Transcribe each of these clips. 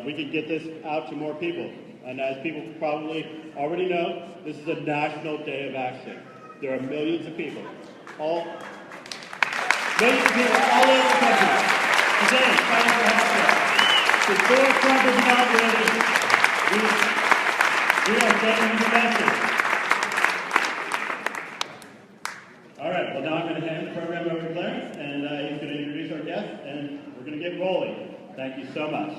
We can get this out to more people. And as people probably already know, this is a national day of action. There are millions of people, all over the country, today fighting for healthcare. Before Trump is inaugurated, we are getting the message. All right, well now I'm going to hand the program over to Clarence, and he's going to introduce our guest, and we're going to get rolling. Thank you so much.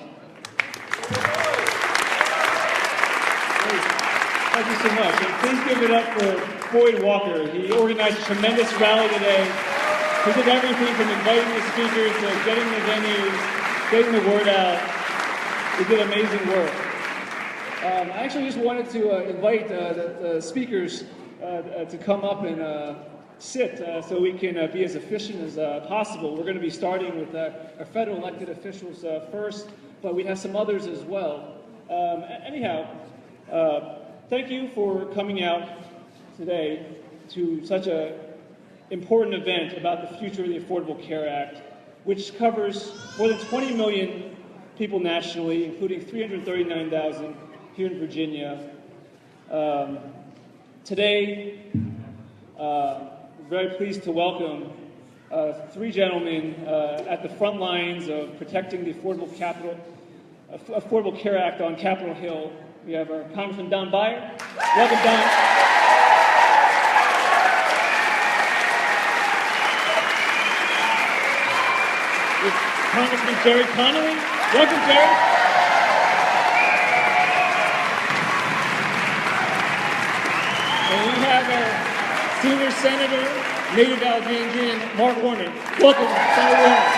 Thank you so much. And please give it up for Boyd Walker. He organized a tremendous rally today. He did everything from inviting the speakers to getting the venues, getting the word out. He did amazing work. I actually just wanted to invite the speakers to come up and sit so we can be as efficient as possible. We're going to be starting with our federal elected officials first, but we have some others as well. Anyhow, thank you for coming out today to such an important event about the future of the Affordable Care Act, which covers more than 20 million people nationally, including 339,000 here in Virginia. Today, we're very pleased to welcome three gentlemen at the front lines of protecting the Affordable Care Act on Capitol Hill. We have our Congressman Don Beyer. Welcome, Don. With Congressman Jerry Connolly. Welcome, Jerry. And we have our Senior Senator, native Alexandrian, Mark Warner. Welcome, Senator Warner.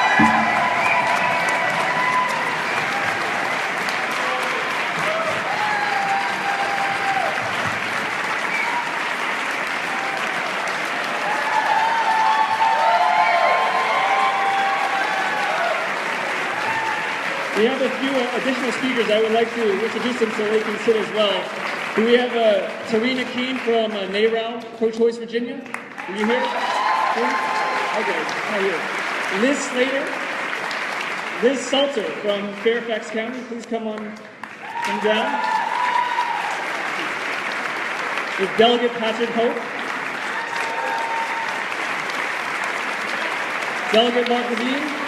We have a few additional speakers. I would like to introduce them so they can sit as well. Do we have Tarina Keene from NARAL, Pro-Choice Virginia? Are you here? Okay, not here. Liz Slater, Liz Salter from Fairfax County. Please come down. With Delegate Patrick Hope. Delegate Mark Levine.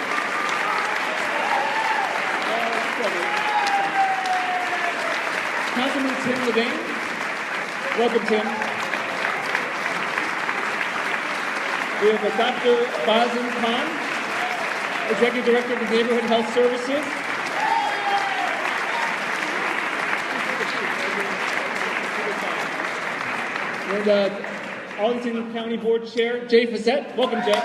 Councilman Tim Levine. Welcome, Tim. We have Dr. Bazin Khan, Executive Director of the Neighborhood Health Services. And Arlington County Board Chair, Jay Fassett. Welcome, Jay.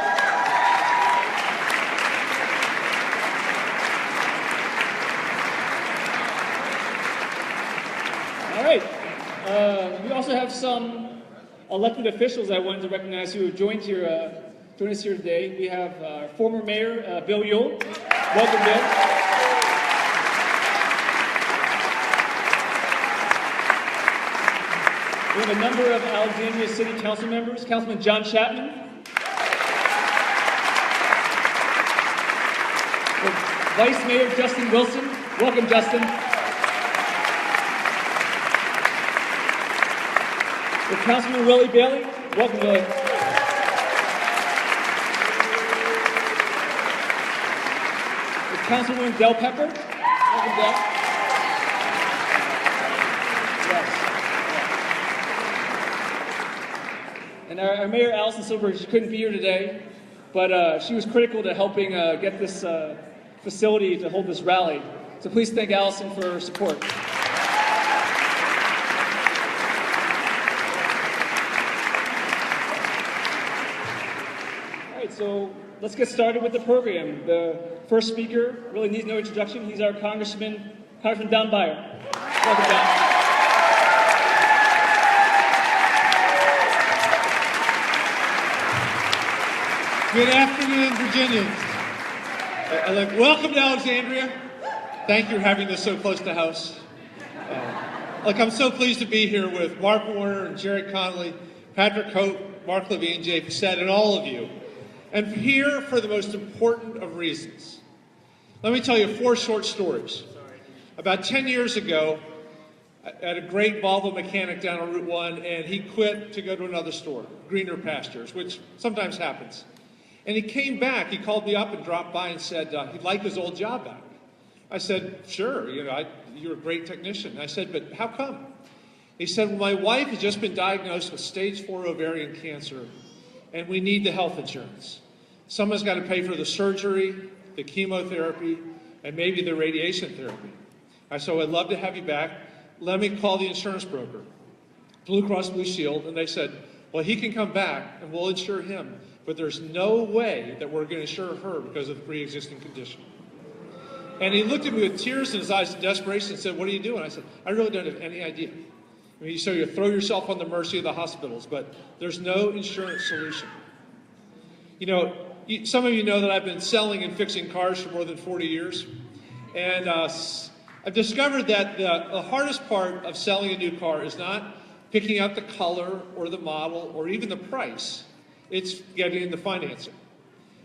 All right. We also have some elected officials I wanted to recognize who have joined us here today. We have former Mayor Bill Ewell. Welcome, Bill. We have a number of Alexandria City Council members. Councilman John Chapman. Vice Mayor Justin Wilson. Welcome, Justin. With Councilman Willie Bailey. Welcome, Willie. With Councilwoman Del Pepper. Welcome, Del. Yes. And our Mayor Allison Silver, she couldn't be here today, but she was critical to helping get this facility to hold this rally. So please thank Allison for her support. So let's get started with the program. The first speaker really needs no introduction. He's our Congressman Don Beyer. Welcome, Don. Good afternoon, Virginians. Welcome to Alexandria. Thank you for having us so close to house. I'm so pleased to be here with Mark Warner and Jerry Connolly, Patrick Hope, Mark Levine, Jay Fassett, and all of you. And here for the most important of reasons. Let me tell you 4 short stories. About 10 years ago, I had a great Volvo mechanic down on Route 1, and he quit to go to another store, greener pastures, which sometimes happens. And he came back, he called me up and dropped by and said he'd like his old job back. I said, sure, you're a great technician. I said, but how come? He said, well, my wife has just been diagnosed with stage 4 ovarian cancer, and we need the health insurance. Someone's got to pay for the surgery, the chemotherapy, and maybe the radiation therapy. I said, well, I'd love to have you back. Let me call the insurance broker, Blue Cross Blue Shield, and they said, well, he can come back and we'll insure him, but there's no way that we're going to insure her because of the pre-existing condition. And he looked at me with tears in his eyes in desperation and said, what are you doing? I said, I really don't have any idea. I mean, so you throw yourself on the mercy of the hospitals, but there's no insurance solution. Some of you know that I've been selling and fixing cars for more than 40 years. And I've discovered that the hardest part of selling a new car is not picking out the color or the model or even the price. It's getting the financing.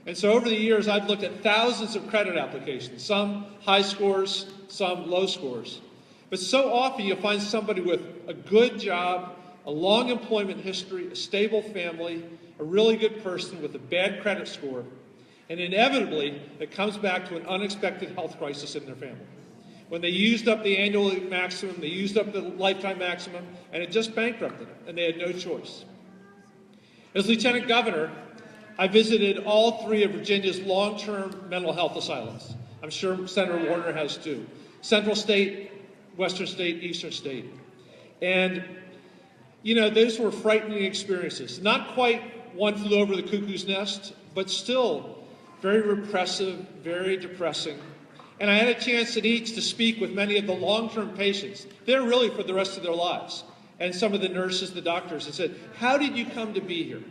And so over the years, I've looked at thousands of credit applications, some high scores, some low scores. But so often you'll find somebody with a good job, a long employment history, a stable family, a really good person with a bad credit score, and inevitably it comes back to an unexpected health crisis in their family. When they used up the annual maximum, they used up the lifetime maximum, and it just bankrupted them, and they had no choice. As Lieutenant Governor, I visited all 3 of Virginia's long-term mental health asylums. I'm sure Senator Warner has too. Central State, Western State, Eastern State. And, those were frightening experiences. Not quite one flew over the cuckoo's nest, but still very repressive, very depressing. And I had a chance at each to speak with many of the long-term patients. They're really for the rest of their lives. And some of the nurses, the doctors, and said, how did you come to be here?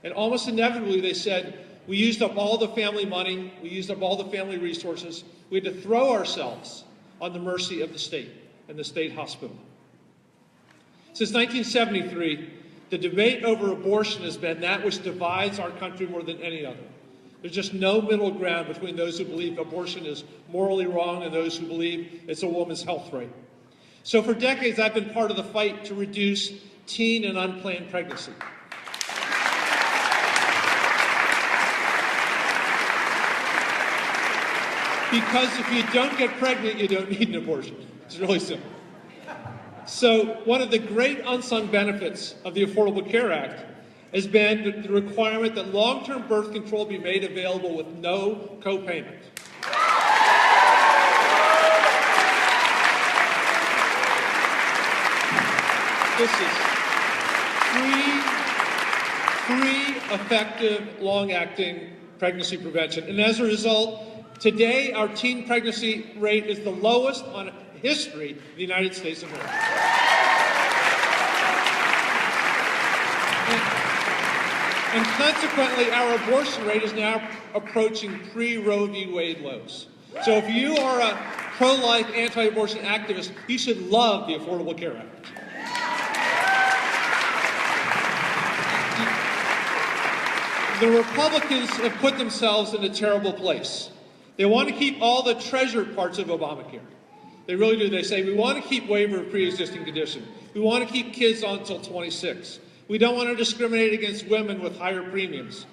And almost inevitably they said, we used up all the family money, we used up all the family resources, we had to throw ourselves on the mercy of the state and the state hospital. Since 1973, the debate over abortion has been that which divides our country more than any other. There's just no middle ground between those who believe abortion is morally wrong and those who believe it's a woman's health right. So for decades, I've been part of the fight to reduce teen and unplanned pregnancy. Because if you don't get pregnant, you don't need an abortion. It's really simple. So one of the great unsung benefits of the Affordable Care Act has been the requirement that long-term birth control be made available with no co-payment. This is free, effective, long-acting pregnancy prevention. And as a result, today our teen pregnancy rate is the lowest on history of the United States of America. And consequently, our abortion rate is now approaching pre-Roe v. Wade lows. So if you are a pro-life, anti-abortion activist, you should love the Affordable Care Act. The Republicans have put themselves in a terrible place. They want to keep all the treasured parts of Obamacare. They really do. They say, we want to keep waiver of pre-existing condition. We want to keep kids on until 26. We don't want to discriminate against women with higher premiums.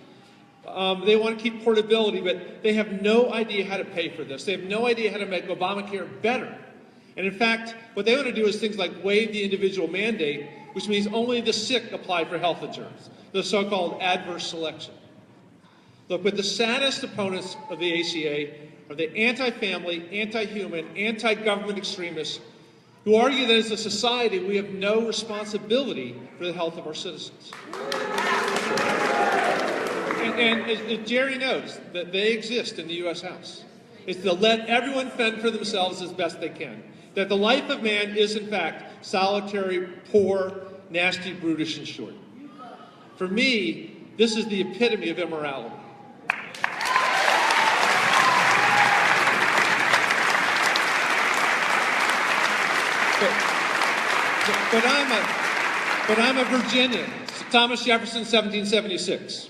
They want to keep portability, but they have no idea how to pay for this. They have no idea how to make Obamacare better. And in fact, what they want to do is things like waive the individual mandate, which means only the sick apply for health insurance, the so-called adverse selection. Look, but the saddest opponents of the ACA are the anti-family, anti-human, anti-government extremists who argue that as a society we have no responsibility for the health of our citizens. And as Jerry knows, that they exist in the U.S. House. It's to let everyone fend for themselves as best they can. That the life of man is, in fact, solitary, poor, nasty, brutish, and short. For me, this is the epitome of immorality. But I'm a Virginian. Thomas Jefferson, 1776.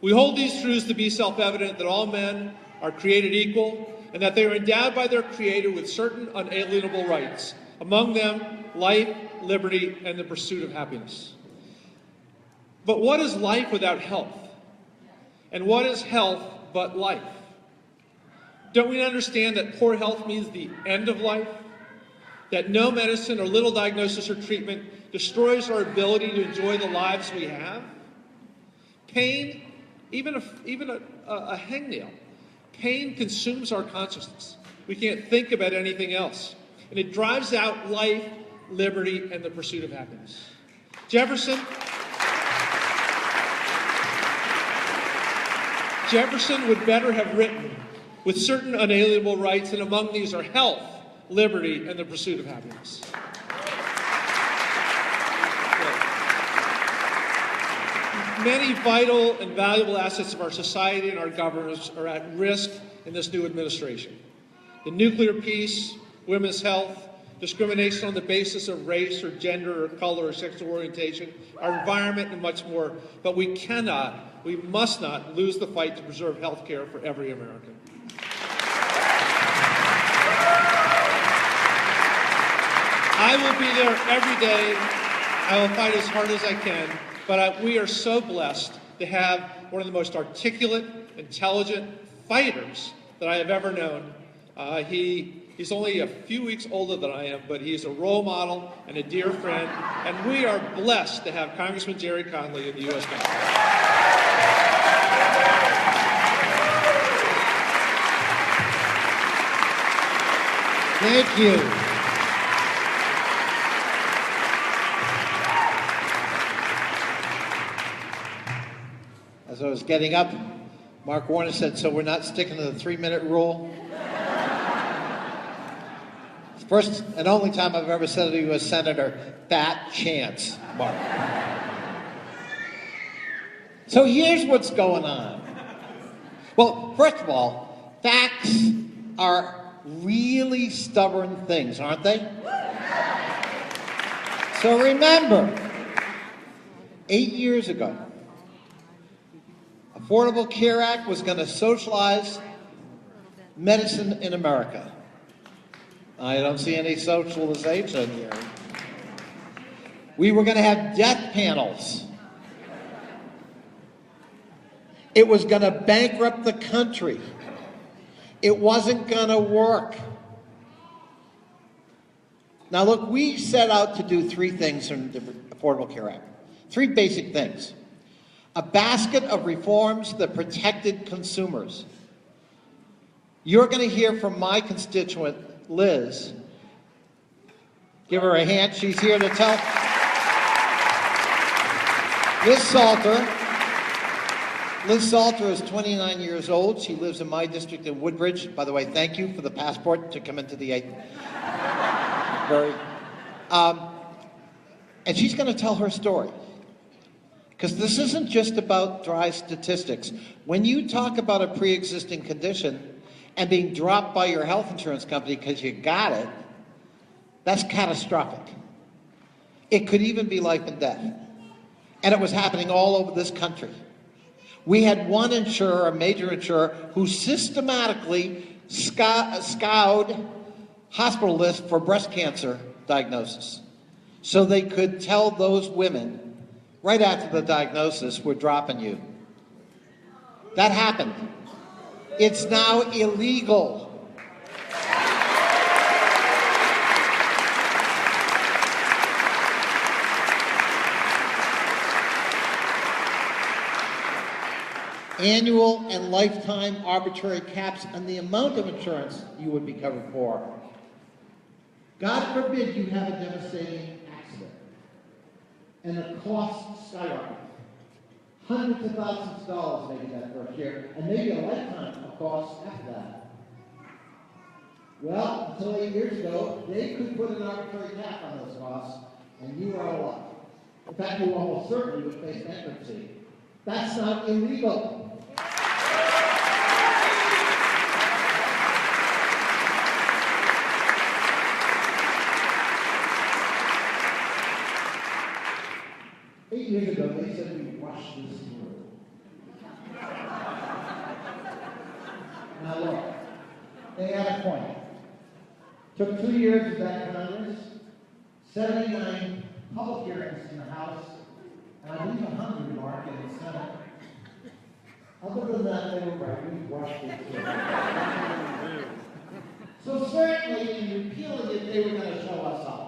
We hold these truths to be self-evident, that all men are created equal, and that they are endowed by their Creator with certain unalienable rights, among them life, liberty, and the pursuit of happiness. But what is life without health? And what is health but life? Don't we understand that poor health means the end of life? That no medicine or little diagnosis or treatment destroys our ability to enjoy the lives we have? Pain, even a hangnail, pain consumes our consciousness. We can't think about anything else. And it drives out life, liberty, and the pursuit of happiness. Jefferson would better have written, with certain unalienable rights, and among these are health, liberty, and the pursuit of happiness. Many vital and valuable assets of our society and our governance are at risk in this new administration. The nuclear peace, women's health, discrimination on the basis of race or gender or color or sexual orientation, our environment, and much more. But we must not lose the fight to preserve health care for every American. I will be there every day. I will fight as hard as I can. But we are so blessed to have one of the most articulate, intelligent fighters that I have ever known. He's only a few weeks older than I am, but he's a role model and a dear friend. And we are blessed to have Congressman Jerry Conley in the U.S. Congress. Thank you. As I was getting up, Mark Warner said, so we're not sticking to the 3-minute rule? First and only time I've ever said to a U.S. Senator, fat chance, Mark. So here's what's going on. Well, first of all, facts are really stubborn things, aren't they? So remember, 8 years ago, Affordable Care Act was going to socialize medicine in America. I don't see any socialization here. We were going to have death panels. It was going to bankrupt the country. It wasn't going to work. Now look, we set out to do 3 things in the Affordable Care Act. 3 basic things. A basket of reforms that protected consumers. You're going to hear from my constituent, Liz. Give her a hand. She's here to tell. Liz Salter is 29 years old. She lives in my district in Woodbridge. By the way, thank you for the passport to come into the 8th. And she's going to tell her story. Because this isn't just about dry statistics. When you talk about a pre-existing condition and being dropped by your health insurance company because you got it, that's catastrophic. It could even be life and death. And it was happening all over this country. We had one insurer, a major insurer, who systematically scoured hospital lists for breast cancer diagnosis. So they could tell those women right after the diagnosis, we're dropping you. That happened. It's now illegal. Annual and lifetime arbitrary caps on the amount of insurance you would be covered for. God forbid you have a devastating accident and the costs skyrocket. Hundreds of thousands of dollars maybe that first year, and maybe a lifetime of costs after that. Well, until 8 years ago, they could put an arbitrary cap on those costs, and you are all up. In fact, you almost certainly would face bankruptcy. That's not illegal. Years ago, they said we rushed this through. Now look, they point. Took 2 years of that Congress, 79 public hearings in the House, and I believe 100, Mark, in the Senate. Other than that, they were right. We rushed it through. So certainly, in repealing it, they were going to show us up.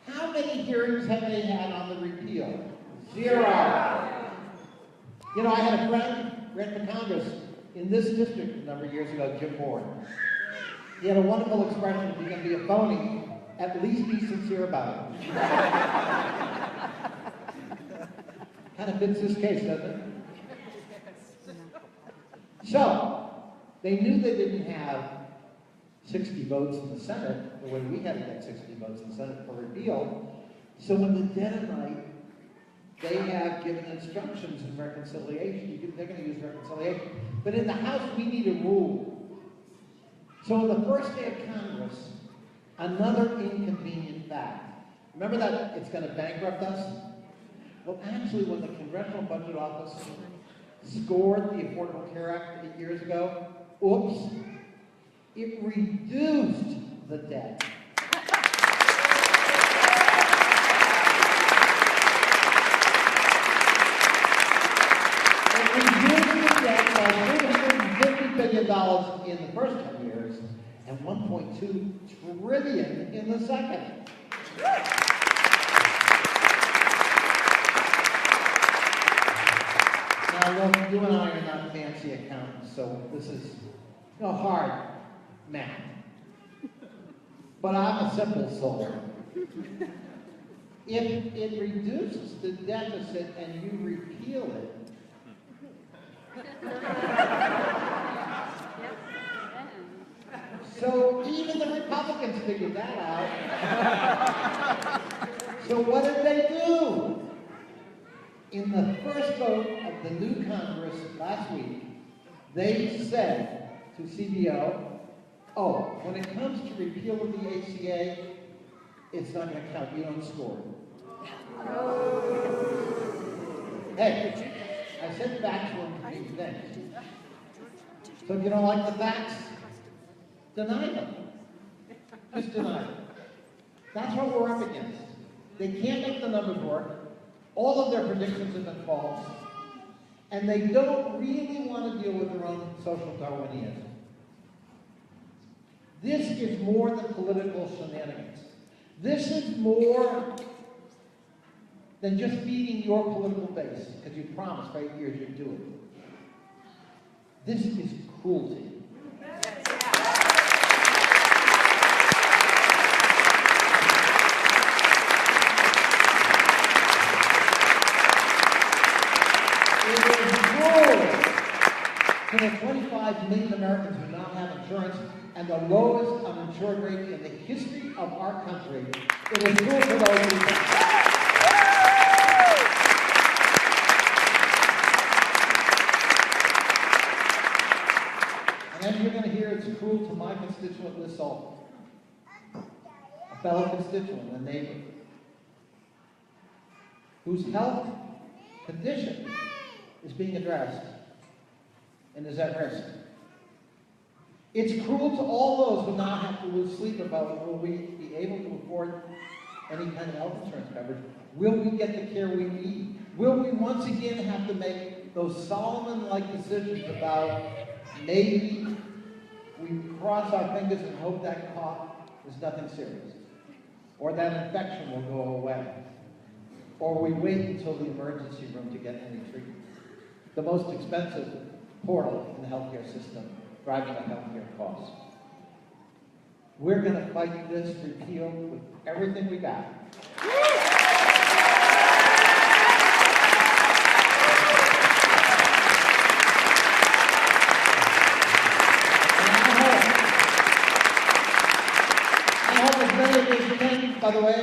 How many hearings have they had on the repeal? 0. You know, I had a friend, ran for Congress in this district a number of years ago, Jim Ward. He had a wonderful expression: if you're going to be a phony, at least be sincere about it. Kind of fits this case, doesn't it? So, they knew they didn't have 60 votes in the Senate, the way we had to get 60 votes in the Senate for repeal. So in the dead of night, they have given instructions in reconciliation. They're going to use reconciliation. But in the House, we need a rule. So on the first day of Congress, another inconvenient fact. Remember that it's going to bankrupt us? Well, actually, when the Congressional Budget Office scored the Affordable Care Act 8 years ago, oops, it reduced the debt. It reduced the debt by $350 billion in the first 10 years and $1.2 trillion in the second. Now, look, you and I are not fancy accountants, so this is hard math. But I'm a simple soul. If it reduces the deficit and you repeal it, so even the Republicans figured that out. So what did they do? In the first vote of the new Congress last week, they said to CBO, oh, when it comes to repeal of the ACA, it's not going to count. You don't score. Hey, I said facts were important things. So if you don't like the facts, deny them. Just deny them. That's what we're up against. They can't make the numbers work. All of their predictions have been false. And they don't really want to deal with their own social Darwinism. This is more than political shenanigans. This is more than just feeding your political base, because you promised for 8 years you'd do it. This is cruelty. To the 25 million Americans who now have insurance and the lowest uninsured rate in the history of our country, it is cruel to those who And as you're going to hear, it's cruel to my constituent Liz Sullivan, a fellow constituent, a neighbor, whose health condition is being addressed and is at risk. It's cruel to all those who now have to lose sleep about will we be able to afford any kind of health insurance coverage? Will we get the care we need? Will we once again have to make those Solomon-like decisions about maybe we cross our fingers and hope that cough is nothing serious, or that infection will go away, or we wait until the emergency room to get any treatment? The most expensive portal in the healthcare system, driving up healthcare costs. We're going to fight this repeal with everything we got. I hope as many of you can, by the way,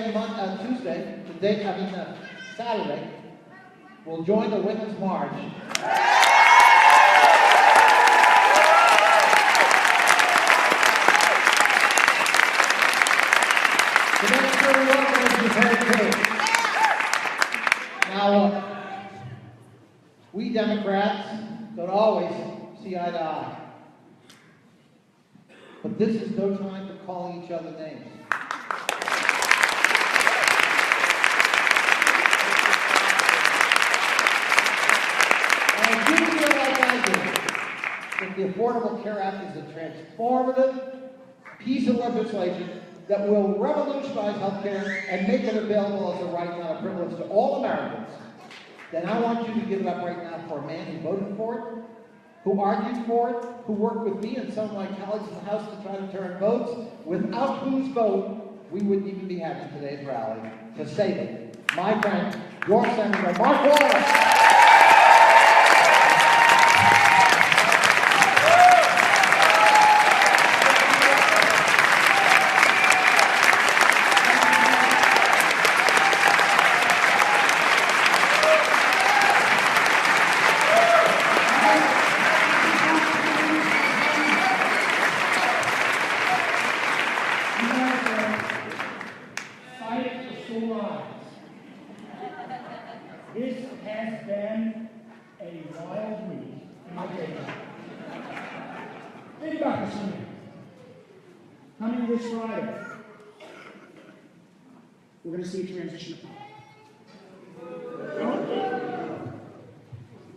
Saturday, will join the Women's March. Now, we Democrats don't always see eye to eye. But this is no time for calling each other names. And I do realize I do that the Affordable Care Act is a transformative piece of legislation that will revolutionize healthcare and make it available as a right, not a privilege, to all Americans. Then I want you to give it up right now for a man who voted for it, who argued for it, who worked with me and some of my colleagues in the House to try to turn votes, without whose vote we wouldn't even be having today's rally to save it. My friend, your Senator Mark Wallace. This has been a wild week in my days. Think about this one. Coming this Friday, we're going to see a transition of power.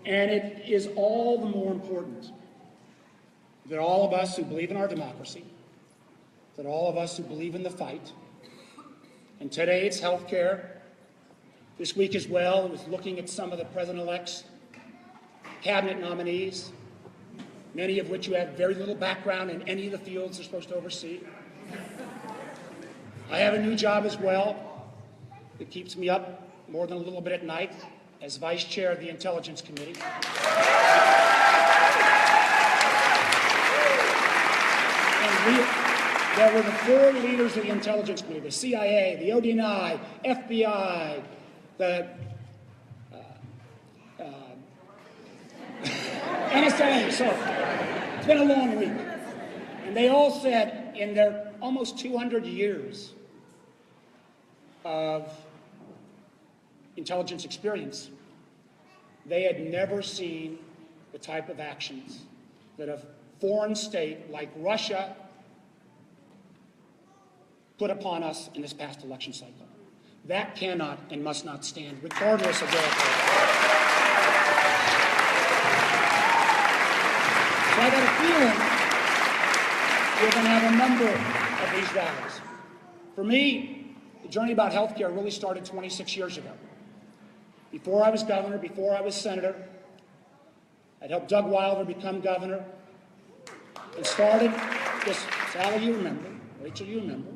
And it is all the more important that all of us who believe in our democracy, that all of us who believe in the fight, and today it's health care. This week as well, it was looking at some of the President-elect's cabinet nominees, many of which you have very little background in any of the fields they're supposed to oversee. I have a new job as well that keeps me up more than a little bit at night as Vice Chair of the Intelligence Committee. There were the four leaders of the Intelligence Committee, the CIA, the ODNI, FBI, the NSA, so it's been a long week. And they all said in their almost 200 years of intelligence experience, they had never seen the type of actions that a foreign state like Russia put upon us in this past election cycle. That cannot and must not stand, regardless of their authority. So I got a feeling we're going to have a number of these rallies. For me, the journey about health care really started 26 years ago. Before I was governor, before I was senator, I'd helped Doug Wilder become governor and started this, Sally, you remember, Rachel, you remember,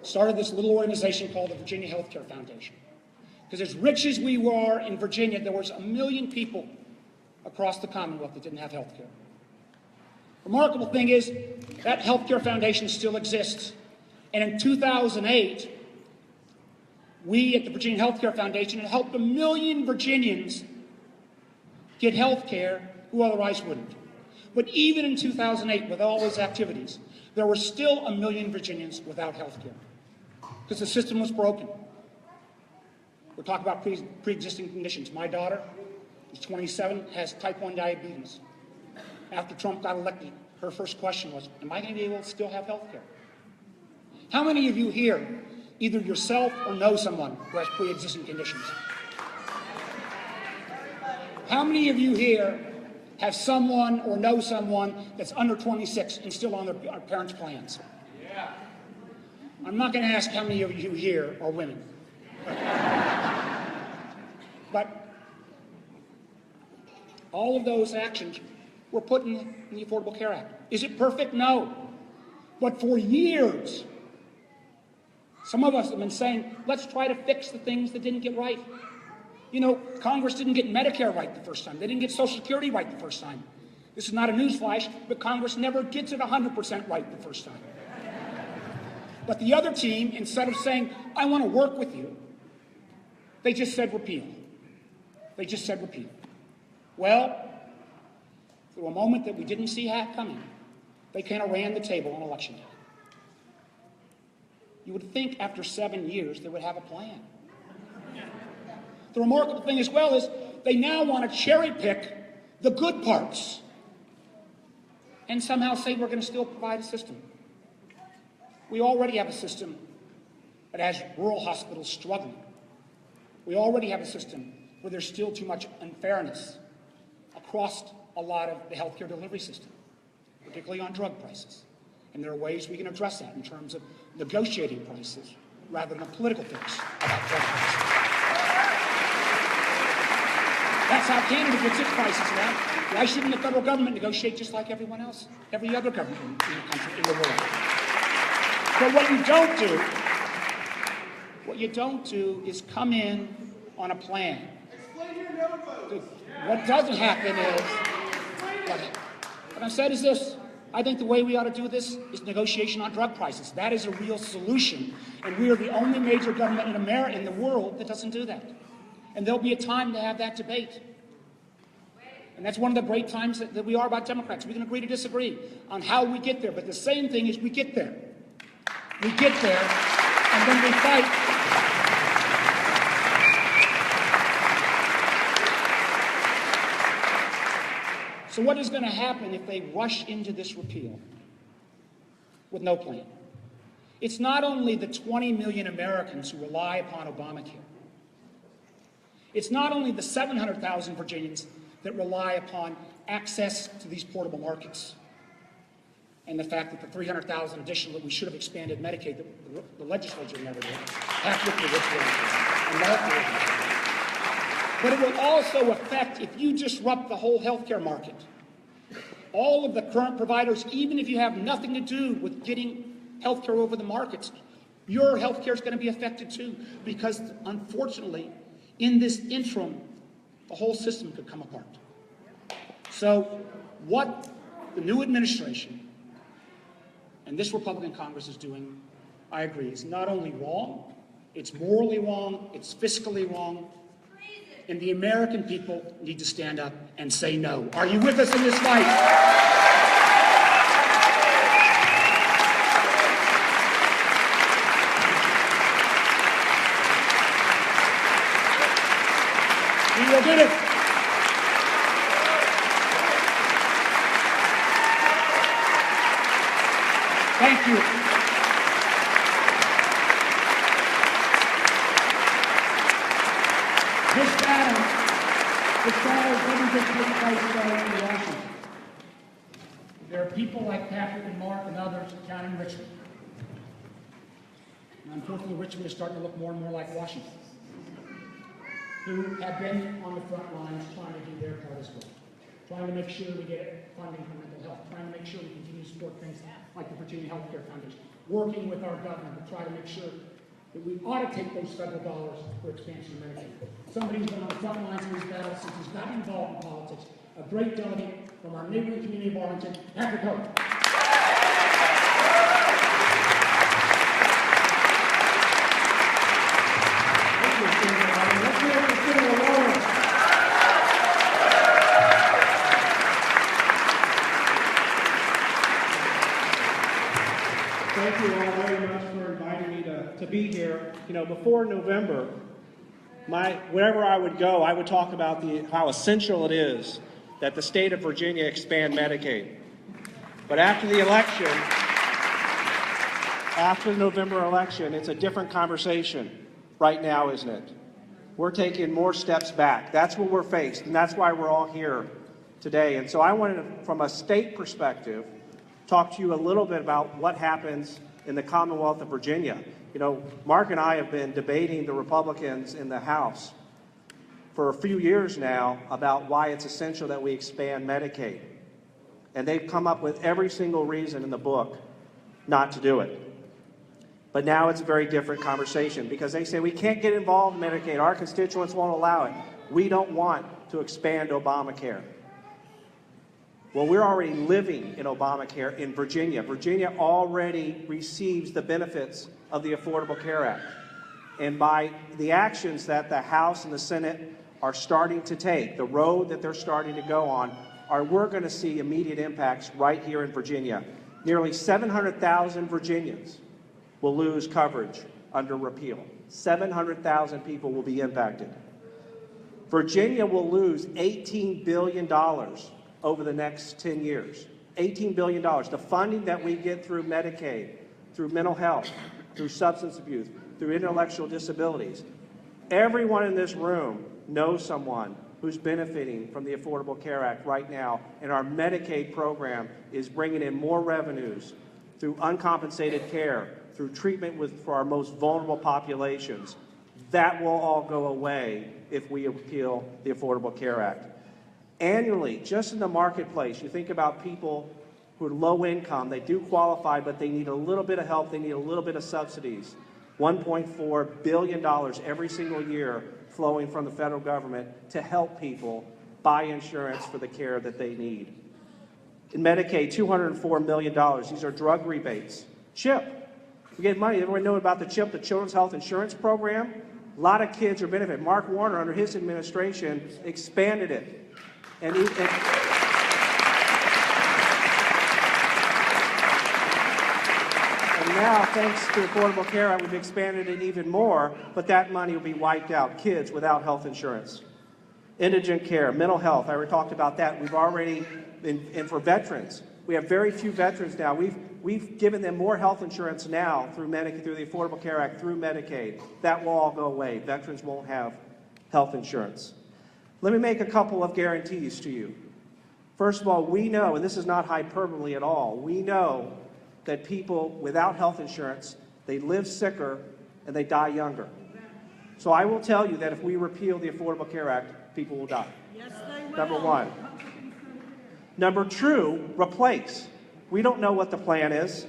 started this little organization called the Virginia Healthcare Foundation. Because as rich as we were in Virginia, there was 1 million people across the Commonwealth that didn't have health care. Remarkable thing is that healthcare foundation still exists. And in 2008, we at the Virginia Healthcare Foundation had helped 1 million Virginians get health care who otherwise wouldn't. But even in 2008, with all those activities, there were still 1 million Virginians without health care because the system was broken. We're talking about pre-existing conditions. My daughter, who's 27, has type 1 diabetes. After Trump got elected, her first question was, am I going to be able to still have health care? How many of you here, either yourself or know someone who has pre-existing conditions? How many of you here have someone or know someone that's under 26 and still on their parents' plans? Yeah. I'm not going to ask how many of you here are women. But all of those actions were put in the Affordable Care Act. Is it perfect? No. But for years, some of us have been saying, let's try to fix the things that didn't get right. You know, Congress didn't get Medicare right the first time. They didn't get Social Security right the first time. This is not a newsflash, but Congress never gets it 100% right the first time. But the other team, instead of saying, I want to work with you, they just said repeal. They just said repeal. Well, through a moment that we didn't see coming, they kind of ran the table on Election Day. You would think after 7 years they would have a plan. The remarkable thing as well is they now want to cherry pick the good parts and somehow say we're going to still provide a system. We already have a system that has rural hospitals struggling. We already have a system where there's still too much unfairness across a lot of the healthcare delivery system, particularly on drug prices. And there are ways we can address that in terms of negotiating prices rather than a political fix about drug prices. That's how Canada gets its prices now. Why shouldn't the federal government negotiate just like everyone else, every other government in the country, in the world? But what you don't do is come in on a plan. Explain your no vote. What doesn't happen is, what I said is this: I think the way we ought to do this is negotiation on drug prices. That is a real solution, and we are the only major government in America, in the world, that doesn't do that. And there'll be a time to have that debate. And that's one of the great times that we are about Democrats. We can agree to disagree on how we get there, but the same thing is we get there. We get there, and then we fight. So what is going to happen if they rush into this repeal with no plan? It's not only the 20 million Americans who rely upon Obamacare. It's not only the 700,000 Virginians that rely upon access to these portable markets and the fact that the 300,000 additional that we should have expanded Medicaid, that the legislature never did, half with the rich and But it will also affect, if you disrupt the whole healthcare market, all of the current providers, even if you have nothing to do with getting healthcare over the markets, your healthcare is going to be affected too, because unfortunately, in this interim, the whole system could come apart. So what the new administration and this Republican Congress is doing, I agree, is not only wrong, it's morally wrong, it's fiscally wrong, and the American people need to stand up and say no. Are you with us in this fight? We will get it. Thank you. This battle doesn't just take place in Washington. There are people like Patrick and Mark and others down in Richmond. And unfortunately, Richmond is starting to look more and more like Washington, who have been on the front lines trying to do their part as well, trying to make sure we get funding for mental health, trying to make sure we continue to support things like the Virginia Healthcare Foundation, working with our governor to try to make sure that we ought to take those federal dollars for expansion of Medicaid. Somebody who's been on the front lines of these battles since he's gotten involved in politics, a great delegate from our neighboring community of Arlington, Patrick Hope. Thank you all very much for inviting me to be here. You know, before November, wherever I would go, I would talk about how essential it is that the state of Virginia expand Medicaid. But after the election, after the November election, it's a different conversation right now, isn't it? We're taking more steps back. That's what we're faced, and that's why we're all here today. And so I wanted to, from a state perspective, talk to you a little bit about what happens in the Commonwealth of Virginia. You know, Mark and I have been debating the Republicans in the House for a few years now about why it's essential that we expand Medicaid. And they've come up with every single reason in the book not to do it. But now it's a very different conversation because they say we can't get involved in Medicaid. Our constituents won't allow it. We don't want to expand Obamacare. Well, we're already living in Obamacare in Virginia. Virginia already receives the benefits of the Affordable Care Act. And by the actions that the House and the Senate are starting to take, the road that they're starting to go on, we're going to see immediate impacts right here in Virginia. Nearly 700,000 Virginians will lose coverage under repeal. 700,000 people will be impacted. Virginia will lose $18 billion over the next 10 years. $18 billion. The funding that we get through Medicaid, through mental health, through substance abuse, through intellectual disabilities. Everyone in this room knows someone who's benefiting from the Affordable Care Act right now, and our Medicaid program is bringing in more revenues through uncompensated care, through treatment for our most vulnerable populations. That will all go away if we repeal the Affordable Care Act. Annually, just in the marketplace, you think about people who are low income, they do qualify, but they need a little bit of help, they need a little bit of subsidies. $1.4 billion every single year flowing from the federal government to help people buy insurance for the care that they need. In Medicaid, $204 million. These are drug rebates. CHIP. We get money. Everyone know about the CHIP, the Children's Health Insurance Program? A lot of kids are benefiting. Mark Warner, under his administration, expanded it. And now, thanks to Affordable Care Act, we've expanded it even more, but that money will be wiped out. Kids without health insurance. Indigent care, mental health, I already talked about that. We've already, and for veterans, we have very few veterans now. We've given them more health insurance now through Medicaid, through the Affordable Care Act, through Medicaid. That will all go away. Veterans won't have health insurance. Let me make a couple of guarantees to you. First of all, we know, and this is not hyperbole at all, we know that people without health insurance, they live sicker and they die younger. So I will tell you that if we repeal the Affordable Care Act, people will die. Yes, they will. Number one. Number two, replace. We don't know what the plan is,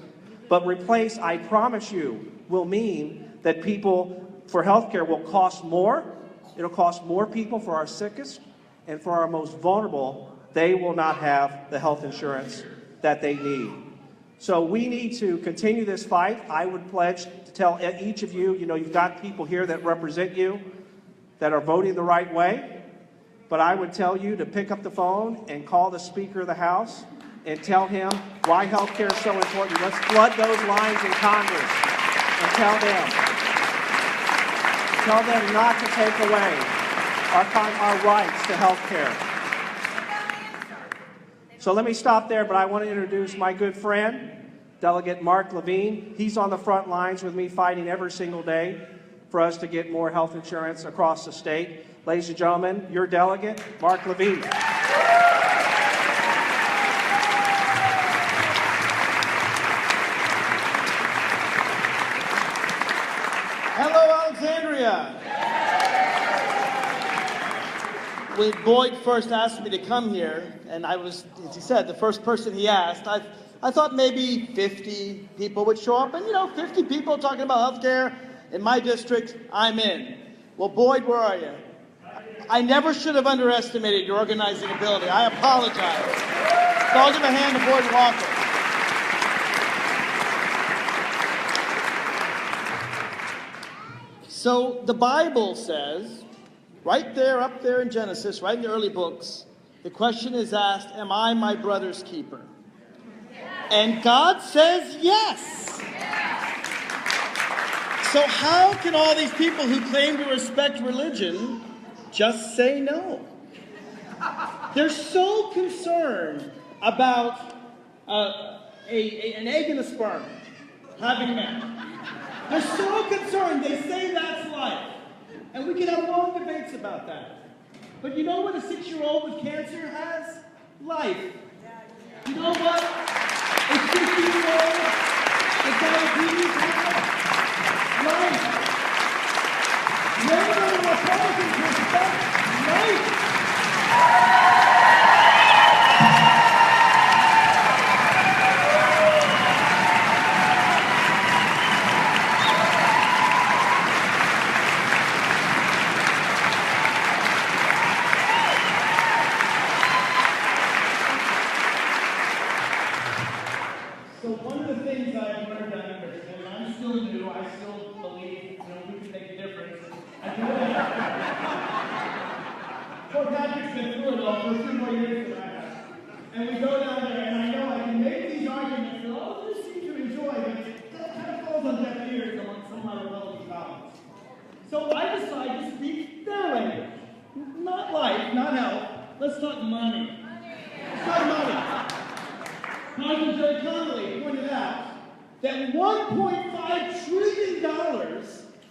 but replace, I promise you, will mean that people for health care will cost more. It'll cost more people for our sickest, and for our most vulnerable, they will not have the health insurance that they need. So we need to continue this fight. I would pledge to tell each of you, you've got people here that represent you that are voting the right way, but I would tell you to pick up the phone and call the Speaker of the House and tell him why health care is so important. Let's flood those lines in Congress and tell them not to take away our rights to health care. So let me stop there, but I want to introduce my good friend, Delegate Mark Levine. He's on the front lines with me fighting every single day for us to get more health insurance across the state. Ladies and gentlemen, your delegate, Mark Levine. Hello, Alexandria. When Boyd first asked me to come here, and I was, as he said, the first person he asked, I thought maybe 50 people would show up. And, 50 people talking about healthcare in my district, I'm in. Well, Boyd, where are you? I never should have underestimated your organizing ability. I apologize. So I'll give a hand to Boyd Walker. So the Bible says, right there, up there in Genesis, right in the early books, the question is asked, am I my brother's keeper? And God says yes. So how can all these people who claim to respect religion just say no? They're so concerned about an egg and a sperm having met. They're so concerned, they say that's life. And we can have long debates about that. But you know what a 6-year-old with cancer has? Life. You know what a 50-year-old with diabetes has? Life. Never the Republicans respect life. So one of the things I've learned down in Christian, and I'm still new, I still believe we can make a difference. Poor Patrick's been through it all for a few more years than I have. And we go down there, and I know I can make these arguments that all this seem to enjoy, but that kind of falls on deaf ears among some of my Republican colleagues. So I decided to speak their language. Not life, not health. Let's talk money. Let's talk money. Congressman Jerry Connolly pointed out that $1.5 trillion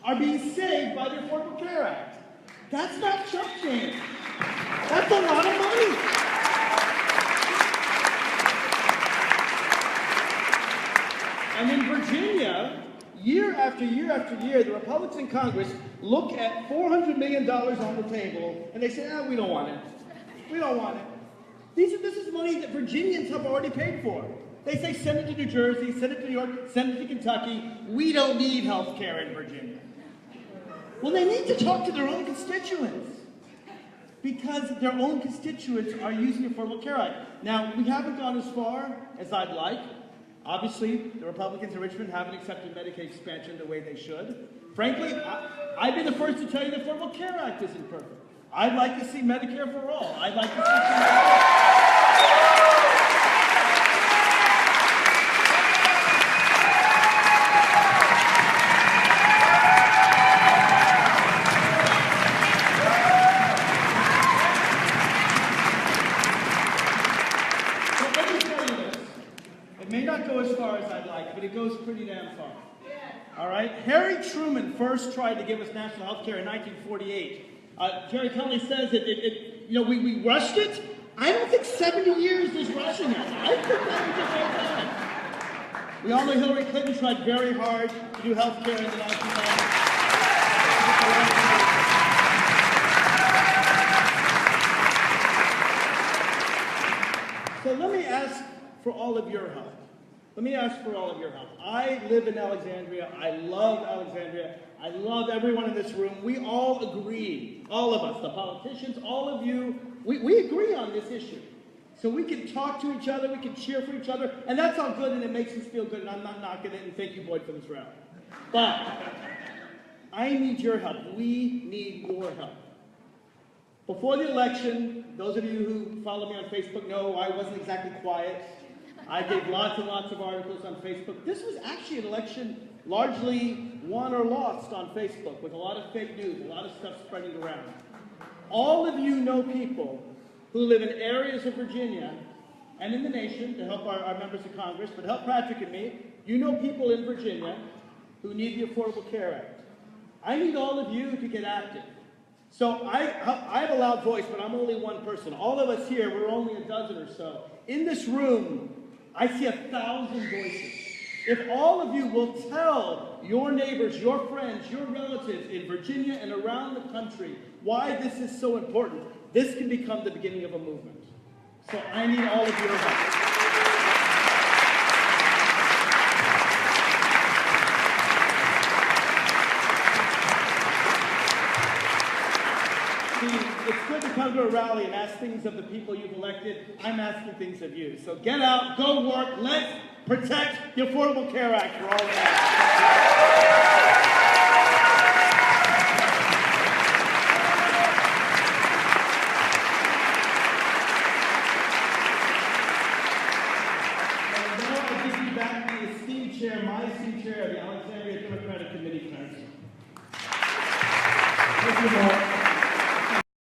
are being saved by the Affordable Care Act. That's not chump change. That's a lot of money. And in Virginia, year after year after year, the Republicans in Congress look at $400 million on the table and they say, "Ah, we don't want it. We don't want it." This is money that Virginians have already paid for. They say, send it to New Jersey, send it to New York, send it to Kentucky. We don't need health care in Virginia. Well, they need to talk to their own constituents because their own constituents are using the Affordable Care Act. Now, we haven't gone as far as I'd like. Obviously, the Republicans in Richmond haven't accepted Medicaid expansion the way they should. Frankly, I'd be the first to tell you the Affordable Care Act isn't perfect. I'd like to see Medicare for all. I'd like to see but it goes pretty damn far. All right? Harry Truman first tried to give us national health care in 1948. Jerry Connolly says that we rushed it. I don't think 70 years is rushing it. I think that was just right time. We all know Hillary Clinton tried very hard to do health care in the 1990s. So let me ask for all of your help. Let me ask for all of your help. I live in Alexandria. I love Alexandria. I love everyone in this room. We all agree, all of us, the politicians, all of you, we agree on this issue. So we can talk to each other, we can cheer for each other, and that's all good and it makes us feel good, and I'm not knocking it, and thank you, Boyd, for this rally. But I need your help. We need your help. Before the election, those of you who follow me on Facebook know I wasn't exactly quiet. I gave lots and lots of articles on Facebook. This was actually an election largely won or lost on Facebook with a lot of fake news, a lot of stuff spreading around. All of you know people who live in areas of Virginia and in the nation, to help our members of Congress, but help Patrick and me. You know people in Virginia who need the Affordable Care Act. I need all of you to get active. So I have a loud voice, but I'm only one person. All of us here, we're only a dozen or so. In this room, I see 1,000 voices. If all of you will tell your neighbors, your friends, your relatives in Virginia and around the country why this is so important, this can become the beginning of a movement. So I need all of your help. It's good to come to a rally and ask things of the people you've elected. I'm asking things of you. So get out, go work, let's protect the Affordable Care Act for all of us. My esteemed chair of the Alexandria Democratic Committee, Clarence. Thank you, Mark.